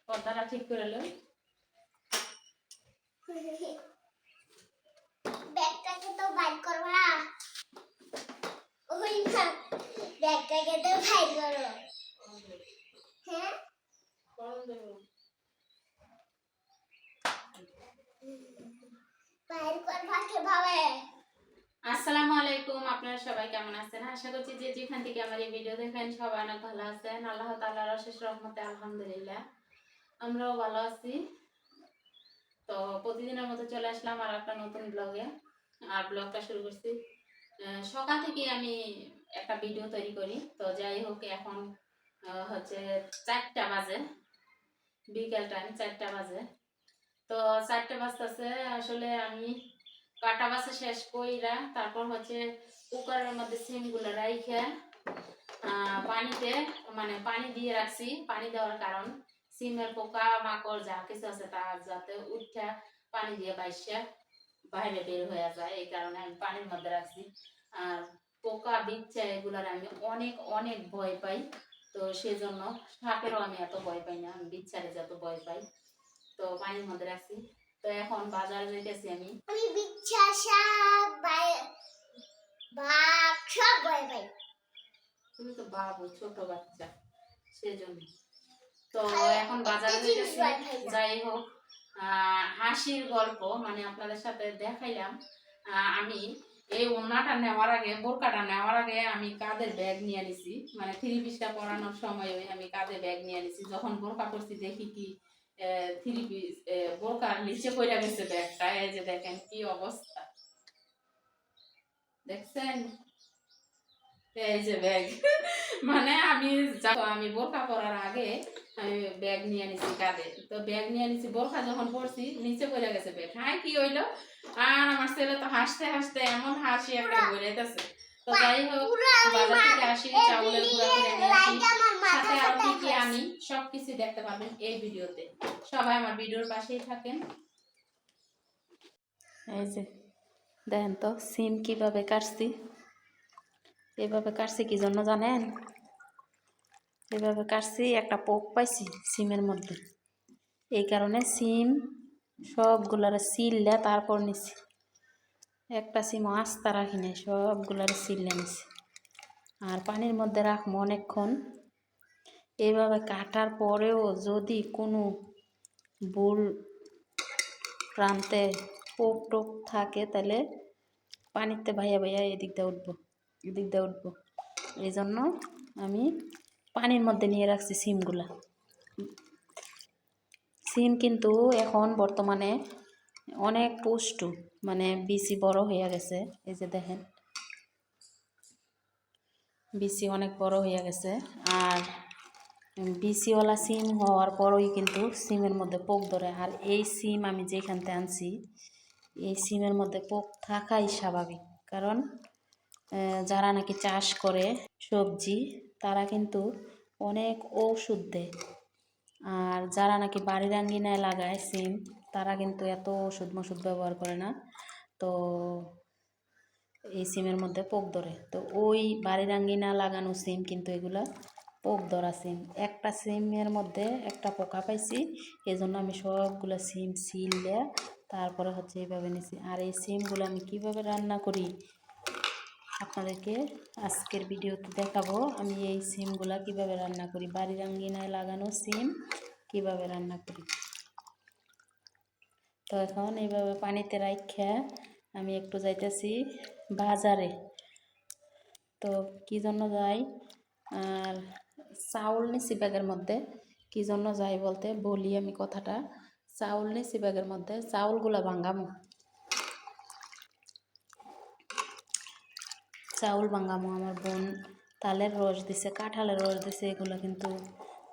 পর্দাটা ঠিক করে লই। ব্যাগটাকে তো বাইর করবা। ওই না, ব্যাগটাকে তো বাইর করো। হ্যাঁ বাইর করবা কিভাবে? আসসালামু আলাইকুম, আপনারা সবাই কেমন আছেন? আশা করছি যে যেখান থেকে আমার এই ভিডিও দেখেন সবাই অনেক ভালো আছেন। আল্লাহ তাআলার অশেষ রহমতে আলহামদুলিল্লাহ আমরাও ভালো আছি। তো প্রতিদিনের মতো চলে আসলাম আর একটা নতুন ব্লগে। আর ব্লগটা শুরু করছি সকাল থেকে আমি একটা ভিডিও তৈরি করি। তো যাই হোক, এখন হচ্ছে 4টা বাজে, বিকেল টাইম 4টা বাজে। তো 4টা বাজতেছে, আসলে আমি কাটা বাছা শেষ কইরা তারপর হচ্ছে কুকারের মধ্যে সিমগুলো রাইখে পানিতে মানে পানি দিয়ে রাখছি। পানি দেওয়ার কারণ সিমের পোকা মাকড় যা কিছু আছে তা যাতে উঠা পানি দিয়ে বাইসা বাইরে বের হয়ে যায়, এই কারণে আমি পানির মধ্যে রাখছি। আর পোকা বিচ্ছা এগুলার আমি অনেক অনেক ভয় পাই। তো সেজন্য সাপেরও আমি এত ভয় পাই না, আমি বিচ্ছারে যত ভয় পাই। তো পানির মধ্যে রাখছি। তো এখন বাজারে যেতেছি আমি। বিচ্ছা সাপ বাঘ সব ভয় পাই। তুমি তো বাবু, ছোট বাচ্চা, সেজন্য। তো এখন বাজারে যেতেছি। যাই হোক, হাসির গল্প মানে আপনাদের সাথে দেখাইলাম। আমি এই ওড়নাটা নেওয়ার আগে, বোরকাটা নেওয়ার আগে আমি কাঁধে ব্যাগ নিয়ে নিছি, মানে 3 পিসটা পরানোর সময় আমি কাঁধে ব্যাগ নিয়ে নিছি। যখন বোরকা পরছি দেখি কি 3 পিস বোরকার নিচে পড়ে গেছে ব্যাগটা। এই যে দেখেন কি অবস্থা, দেখছেন? এই যে ব্যাগ মানে আমি বোরকা পরার আগে আমি ব্যাগ নিয়ে নিছি কাঁধে। তো ব্যাগ নিয়ে নিছি, বোরকা যখন পরছি নিচে পড়ে গেছে ব্যাগ। হ্যাঁ, কি হইলো? আর আমার ছেলে তো হাসতে হাসতে এমন হাসি একটা বেরোইতেছে। তো যাই হোক, বাজার থেকে আসি, চাউলের গুঁড়া করে নিয়ে আসি, সাথে আরো কি কি আনি সবকিছু দেখতে পাবেন এই ভিডিওতে। সবাই আমার ভিডিওর পাশেই থাকেন। এই যে দেখেন তো সিম কিভাবে কাটছি। এভাবে কাটছি কি জন্য জানেন? এভাবে কাটছি, একটা পোক পাইছি সিমের মধ্যে, এই কারণে সিম সবগুলার সিললে তারপর নিছি। একটা সিমও আস্তা রাখি নাই, সবগুলার সিললে নিছি। আর পানির মধ্যে রাখবো অনেকক্ষণ। এইভাবে কাটার পরেও যদি কোনো ভুল প্রান্তে পোক টোক থাকে তাহলে পানিতে ভাইয়া ভাইয়া এদিক দিয়ে উঠবো, এদিক দিয়ে উঠবো। এই জন্য আমি পানির মধ্যে নিয়ে রাখছি সিমগুলা। সিম কিন্তু এখন বর্তমানে অনেক পুষ্টু, মানে বিচি বড় হয়ে গেছে। এই যে দেখেন বিচি অনেক বড় হয়ে গেছে। আর বিচিওয়ালা সিম হওয়ার পরই কিন্তু সিমের মধ্যে পোক ধরে। আর এই সিম আমি যেখানতে আনছি, এই সিমের মধ্যে পোক থাকাই স্বাভাবিক, কারণ যারা নাকি চাষ করে সবজি তারা কিন্তু অনেক ওষুধ দেয়। আর যারা নাকি বাড়ির আঙ্গিনায় লাগায় সিম তারা কিন্তু এত ওষুধ মষুধ ব্যবহার করে না। তো এই সিমের মধ্যে পোক ধরে। তো ওই বাড়ির আঙ্গিনা লাগানো সিম কিন্তু এগুলা পোক ধরা সিম। একটা সিমের মধ্যে একটা পোকা পাইছি, এই জন্য আমি সবগুলো সিম সিলে তারপরে হচ্ছে এইভাবে নিছি। আর এই সিমগুলো আমি কিভাবে রান্না করি আপনাদেরকে আজকের ভিডিওতে দেখাবো। আমি এই সিমগুলা কিভাবে রান্না করি, বাড়ির আঙ্গিনায় লাগানো সিম কিভাবে রান্না করি। তো এখন এইভাবে পানিতে রাখা আমি একটু যাইতেছি বাজারে। তো কি জন্য যাই, আর চাউল নিছি ব্যাগের মধ্যে। কি জন্য যাই বলতে বলি আমি কথাটা। চাউল নিছি ব্যাগের মধ্যে, চাউলগুলা ভাঙ্গামো, চাউল ভাঙ্গামো। আমার বোন তালের রস দিছে, কাঁঠালের রস দিছে, এগুলো কিন্তু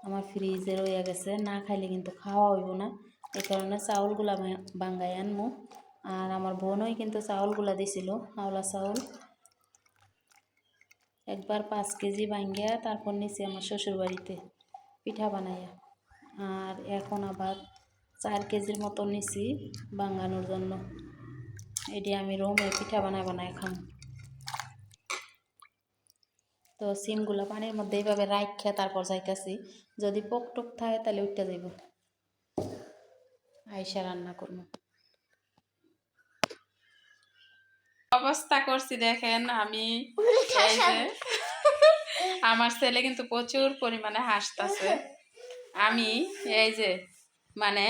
আমার ফ্রিজে রয়ে গেছে, না খাইলে কিন্তু খাওয়া হইব না। এই কারণে চাউলগুলা ভাঙ্গাই আনমো। আর আমার বোনই কিন্তু চাউলগুলা দিছিল, আওলা চাউল। একবার 5 কেজি ভাঙ্গিয়া তারপর নিছি আমার শ্বশুর বাড়িতে পিঠা বানাইয়া। আর এখন আবার 4 কেজির মতো নিছি ভাঙ্গানোর জন্য। এটি আমি রোমে পিঠা বানায় খাম। তো সিমগুলো পানির মধ্যে এইভাবে রাখা তারপর যাইতেছি, যদি পোক টোক থাকে তাহলে উঠতে যাইব। আইসা রান্না করবো। অবস্থা করছি দেখেন আমি। এই যে আমার ছেলে কিন্তু প্রচুর পরিমাণে হাসতাছে। আমি এই যে মানে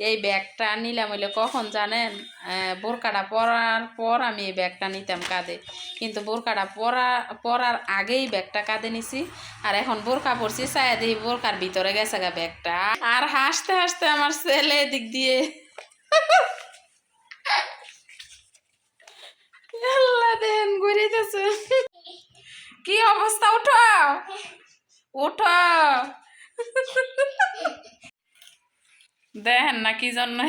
এই ব্যাগটা নিলাম হইলে কখন জানেন, বোরকাটা পরার পর আমি এই ব্যাগটা নিতাম কাঁধে, কিন্তু বোরকাটা পরার আগেই ব্যাগটা কাঁধে নিছি। আর এখন বোরকা পরছি, চায়া দিই বোরকার ভিতরে গেছে গা ব্যাগটা। আর হাসতে হাসতে আমার ছেলে দিক দিয়ে দেন ঘুরিতেছে। কি অবস্থা, উঠো উঠো। দেখেন না কি জন্য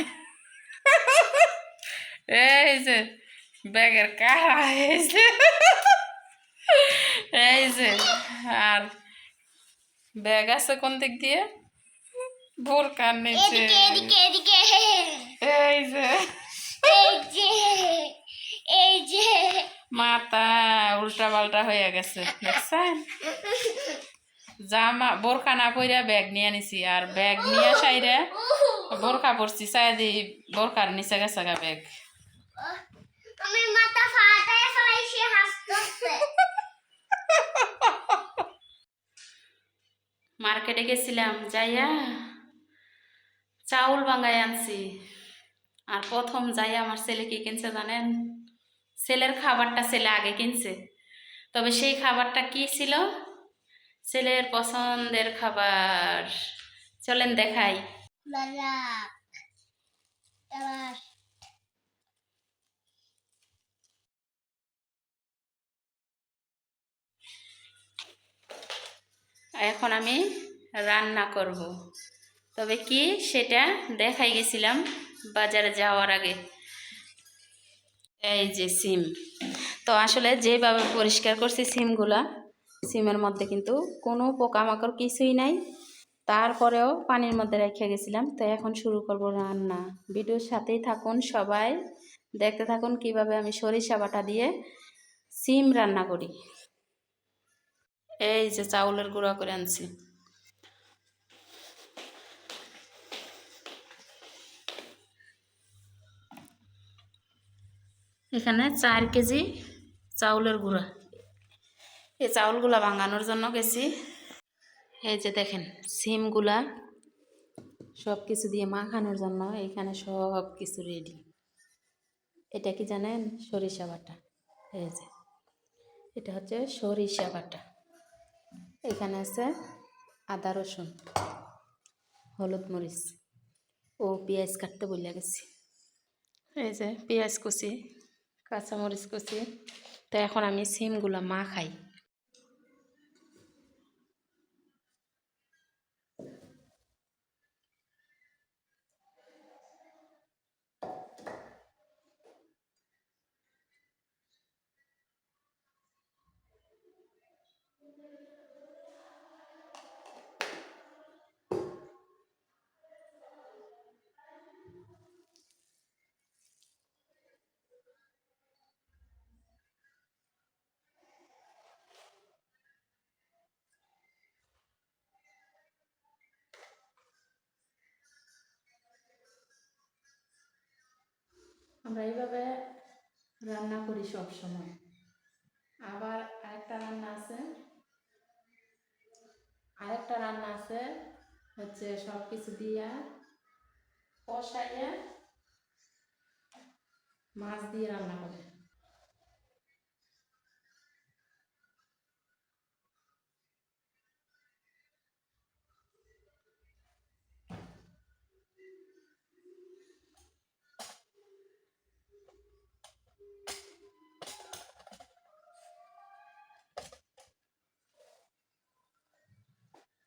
এই যে ব্যাগের কারা, এই যে আর ব্যাগ আছে কোন দিক দিয়ে, বোরকার নিচে। এই যে মাথা উল্টা পাল্টা হয়ে গেছে দেখছেন। জামা বোরকা না পইরা ব্যাগ নিয়ে নিছি, আর ব্যাগ নিয়ে সাইরে বোরকা পরছি, চাই দি বোরকার নিচে গেছে গা ব্যাগ। মার্কেটে গেছিলাম, যাইয়া চাউল বাঙ্গাই আনছি। আর প্রথম যাইয়া আমার ছেলে কি কিনছে জানেন, ছেলের খাবারটা ছেলে আগে কিনছে, তবে সেই খাবারটা কি ছিল, ছেলের পছন্দের খাবার। চলেন দেখাই। এখন আমি রান্না করব, তবে কি সেটা দেখাই গেছিলাম বাজারে যাওয়ার আগে। এই যে সিম, তো আসলে যেভাবে পরিষ্কার করছি সিমগুলা, সিমের মধ্যে কিন্তু কোনো পোকামাকড় কিছুই নাই, তারপরেও পানির মধ্যে রেখে গেছিলাম। তো এখন শুরু করব রান্না। ভিডিওর সাথেই থাকুন সবাই, দেখতে থাকুন কিভাবে আমি সরিষা বাটা দিয়ে সিম রান্না করি। এই যে চাউলের গুঁড়া করে আনছি, এখানে 4 কেজি চাউলের গুঁড়া। এই চাউলগুলা ভাঙানোর জন্য গেছি। এই যে দেখেন সিমগুলা সব কিছু দিয়ে মাখানোর জন্য এখানে সব কিছু রেডি। এটা কি জানেন, সরিষা বাটা। এই যে এটা হচ্ছে সরিষা বাটা। এখানে আছে আদা রসুন, হলুদ মরিচ ও পেঁয়াজ কাটতে বলে গেছি। এই যে পেঁয়াজ কুচি, কাঁচামরিচ কুচি। তো এখন আমি সিমগুলা মাখাই। আমরা এইভাবে রান্না করি সব সময়। আবার আরেকটা রান্না আছে হচ্ছে সব কিছু দিয়া কষাইয়া মাছ দিয়ে রান্না করে।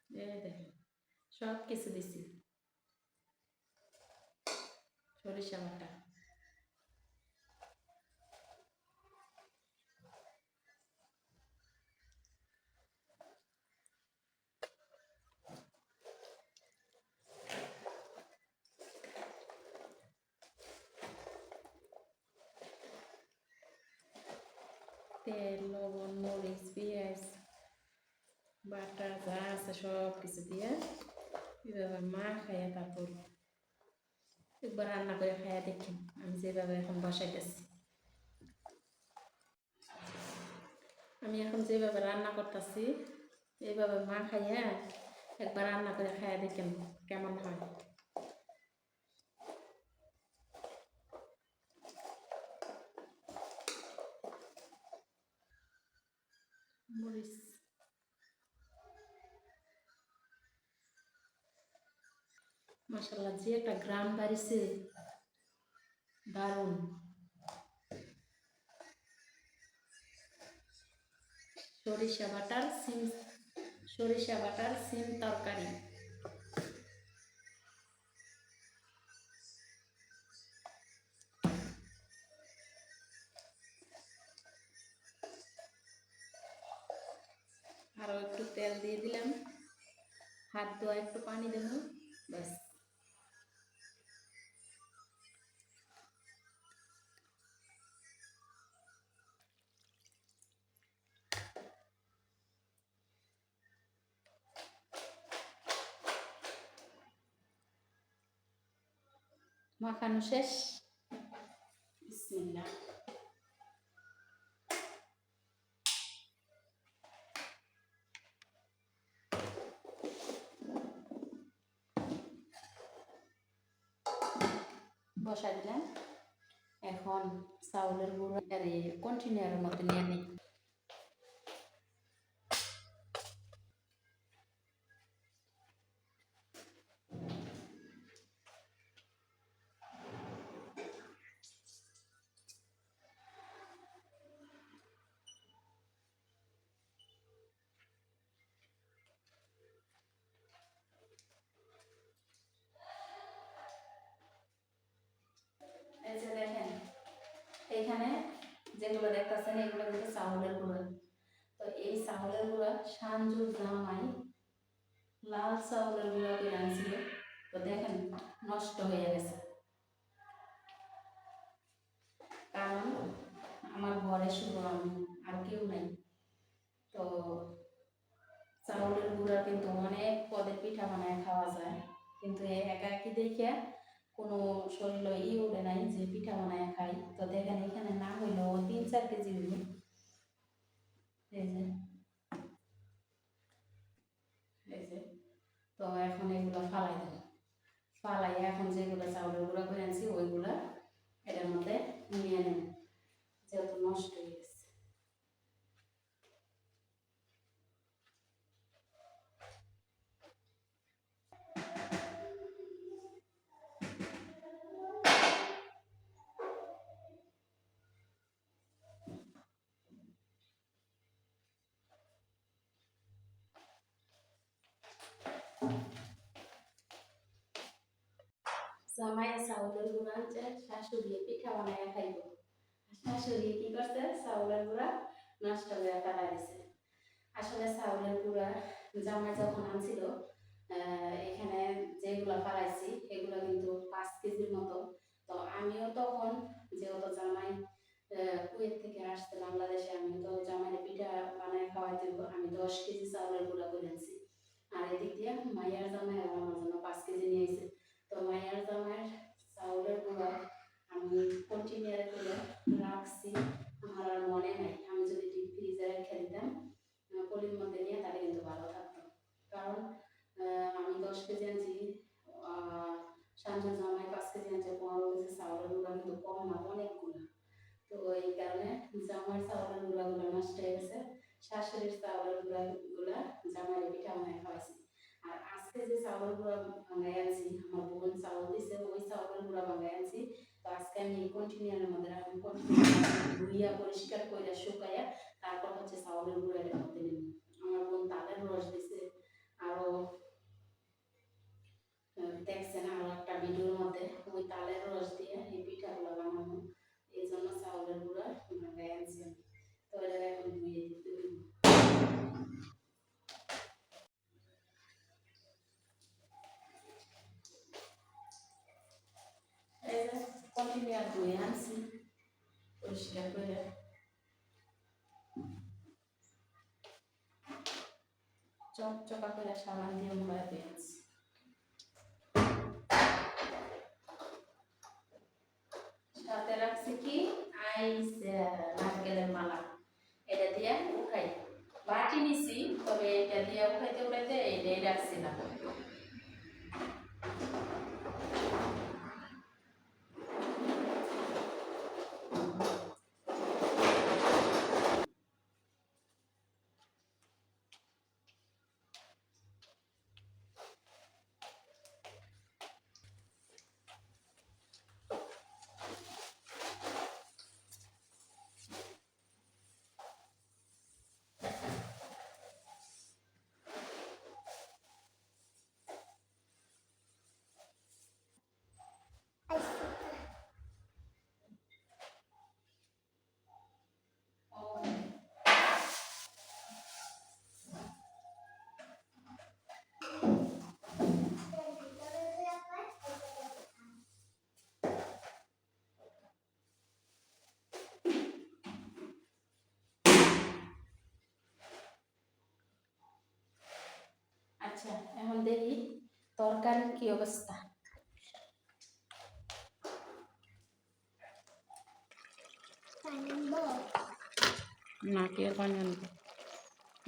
এই দেখেন সব কিছু দিছি, সরিষা বাটা, তেল, লবণ, মরিচ, পেঁয়াজ বাটা যা আছে সব কিছু দিয়ে এভাবে মা খাইয়া তারপর একবার রান্না করে খাইয়া দেখেন আমি যেভাবে এখন বসাইতেছি। আমি এখন যেভাবে রান্না করতেছি এইভাবে মা খাইয়া একবার রান্না করে খাইয়া দেখেন কেমন হয়। মরিচ মাশাআল্লাহ, যে একটা গ্রাম বাড়িছে দারুণ। সরিষা বাটার সিম তরকারি। আরও একটু তেল দিয়ে দিলাম, হাত ধোয়া একটু পানি দেবো, ব্যাস। মাখানো শেষ। বিসমিল্লাহ। বসা দিলাম। এখন চাউলের গুঁড়ো কন্টেনারের মধ্যে নিয়ে নিই। এই যে দেখেন, এখানে যেগুলো দেখতেছেন এগুলো কিন্তু চাউলের গুঁড়ো। তো এই চাউলের গুঁড়া সানজুর জামাই লাল চাউলের গুঁড়া করে আনছিল। তো দেখেন নষ্ট হয়ে গেছে, কারণ আমার ঘরে শুধু আমি, আর কেউ নেই। তো চাউলের গুঁড়া কিন্তু অনেক পদের পিঠা বানায় খাওয়া যায়, কিন্তু একা একই দেখে কোনো শরীরে উঠে নাই যে পিঠা বানায় খাই। তো দেখেন এখানে না হইলেও 3-4 কেজি হইল। এই যে তো এখন এগুলো ফালাই দেবো। ফালাই এখন যেগুলো চাউলের গুঁড়া করে আনছি ওইগুলা এটার মধ্যে নিয়ে নেব, যেহেতু নষ্ট হয়ে গেছে। জামাই চাউলের গুঁড়া আনছে, শাশুড়ি পিঠা বানায় খাইব। শাশুড়ি কি করছে, চাউলের গুঁড়া নষ্ট করে ফেলাই দিছে। আসলে চাউলের গুঁড়া জামাই যখন আনছিল, এখানে যেগুলো ফেলাইছি এগুলো কিন্তু 5 কেজির মতো। তো আমিও তখন যেহেতু জামাই কুয়েত থেকে আসছে বাংলাদেশে, আমি তো জামাইয়ের পিঠা বানায় খাওয়াই দিব, আমি 10 কেজি চাউলের গুঁড়া করে আনছি। আর এদিক দিয়ে মাইয়ার জামাই আমার জন্য 5 কেজি নিয়ে এসেছে। তো মাইয়ার জামাইয়ের চাউলের গুঁড়া আমি কন্টেনারে করে রাখছি, আমার আর মনে নাই। আমি যদি ডিপ ফ্রিজে রেখে দিতাম পলির মধ্যে নিয়ে, তাহলে কিন্তু ভালো থাকতো। কারণ আমি 10 কেজি আনছি, সানজুর জামাই 5 কেজি আনছে, 15 কেজি চাউলের গুঁড়া কিন্তু কম না, অনেকগুলো। তো এই কারণে জামাইয়ের চাউলের গুঁড়াগুলো নষ্ট হয়ে গেছে। শাশুড়ির চাউলের গুঁড়া জামাইয়ের পিঠা বানায় খাওয়াইছি। আর আজকে যে চাউলের গুঁড়া ভাঙায় আনছি, আমার বোন চাউল দিছে, ওই চাউলের গুঁড়া ভাঙায় আনছি। তো আজকে আমি এই কন্টেনারের মধ্যে রাখুন, কন্টেনার ধুইয়া পরিষ্কার করে শুকাইয়া তারপর হচ্ছে চাউলের গুঁড়া এর মধ্যে নেব। আমার বোন তালের রস দিছে, আরো দেখছেন আরো একটা ভিডিওর মধ্যে ওই তালের রস দিয়ে এই পিঠাগুলো বানানো। এই জন্য চাউলের গুঁড়া ভাঙায় আনছি। তো এটা এখন ধুয়ে দিতে হইব। এই যে কন্টেনার ধুয়ে আনছি পরিষ্কার করে, চকচকা করে সাবান দিয়ে মুড়ায় দিয়েছি। রাখছিলাম। আচ্ছা, এখন দেখি তরকারির কি অবস্থা। না কি আর পানি আনবো,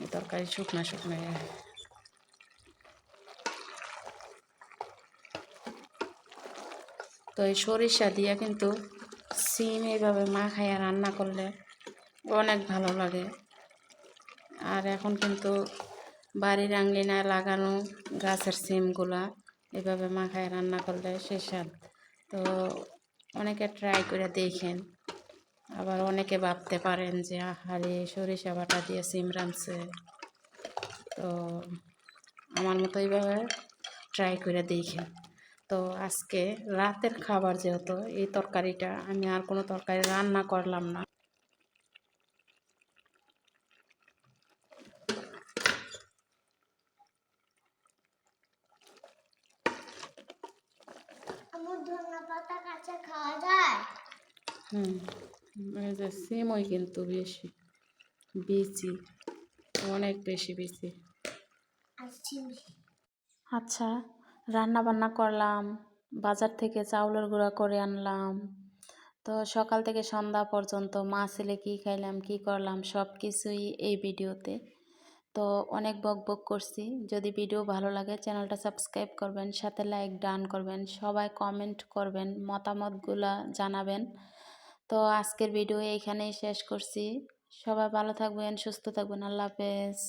এই তরকারি শুকনা শুকনো তো এই সরিষা দিয়ে কিন্তু সিম এইভাবে মাখাইয়া রান্না করলে অনেক ভালো লাগে। আর এখন কিন্তু বাড়ির আঙ্গিনায় লাগানো গাছের সিমগুলা এভাবে মাখায় রান্না করলে সে স্বাদ। তো অনেকে ট্রাই করে দেখেন, আবার অনেকে ভাবতে পারেন যে আহারে সরিষা বাটা দিয়ে সিম রাঁধছে। তো আমার মতো এইভাবে ট্রাই করে দেখেন। তো আজকে রাতের খাবার যেহেতু এই তরকারিটা, আমি আর কোনো তরকারি রান্না করলাম না। আমার ধনিয়া পাতা কাঁচা খাওয়া যায়? এই যে সিমই কিন্তু বেশি বিচি, অনেক বেশি বিচি। আচ্ছা, রান্না বান্না করলাম, বাজার থেকে চাউলের গুঁড়া করে আনলাম। তো সকাল থেকে সন্ধ্যা পর্যন্ত মা ছেলে কী খাইলাম কী করলাম সব কিছুই এই ভিডিওতে। তো অনেক বক বক করছি। যদি ভিডিও ভালো লাগে চ্যানেলটা সাবস্ক্রাইব করবেন, সাথে লাইক ডান করবেন, সবাই কমেন্ট করবেন, মতামতগুলা জানাবেন। তো আজকের ভিডিও এইখানেই শেষ করছি। সবাই ভালো থাকবেন, সুস্থ থাকবেন। আল্লাহ হাফেজ।